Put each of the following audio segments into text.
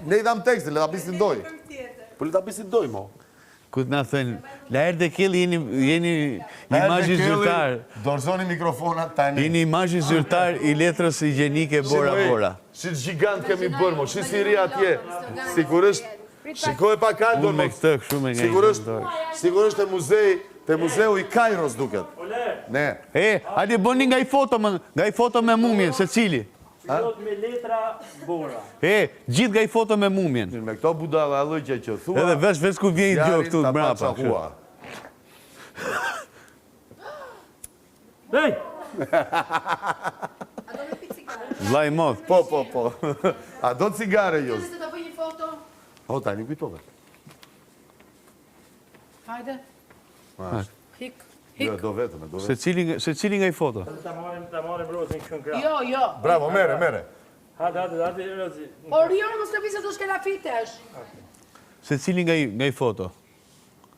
Ne I dam tekstin, le ta bisindoj. Po le ta bisindoj, mo. Ku të na thënë, la herë dhe kelli jeni imazhi zyrtar. Dorëzoni mikrofonat tani. Jeni imazhi zyrtar I letrës higjienike Bora Bora. Si gjigant kemi bërë, mo. Si ri atje. Sigurisht, shikoj pa kalë, Unë me këtë kështu me nga Sigurisht te muzeu I Kairos duket. Ne. Hajde bëni nga I foto me mumjen, se cili. Pilot me letra Bora. Gjithë nga I foto me mumjen. Me këto budalla allëqe që thua. Edhe vesh ku vjen I gjo këtu mbrapa. Hej! Vllai I modh. Po. A do cigare jo? Se të bëj një foto. O, tani kujtove. Hajde. Hik. Jo, do vetëm. Se cili nga I foto? Ta marim rozin këshën krah. Jo. Bravo, mere. Hajde, rozi. Orion, mos të vise të shkelafitesh. Se cili nga I foto?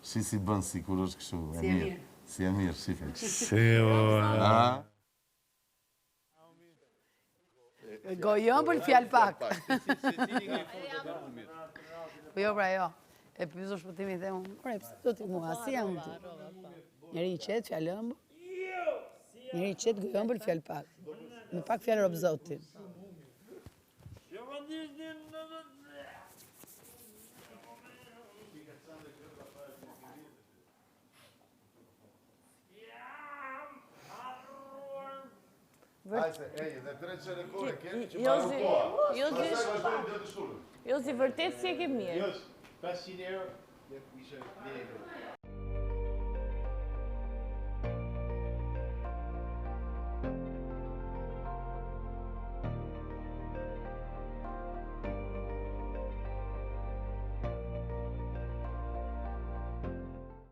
Si bën, si kur është kështu. Si e mirë. Si e mirë, shifin. Gojon për fjallë pak. Jo, pra jo. E pyso shpëtimi dhe unë. Ore, pëse do t'i mua, si jam të? Njeri I qetë, fjallë ëmbë. Njeri I qetë, gojon për fjallë pak. Me pak fjallë robë zotin. Ajse, dhe 3 qere kore kemi që paru koa. Jo, si vërtet si e ke mirë. 500 euro, dhe ishe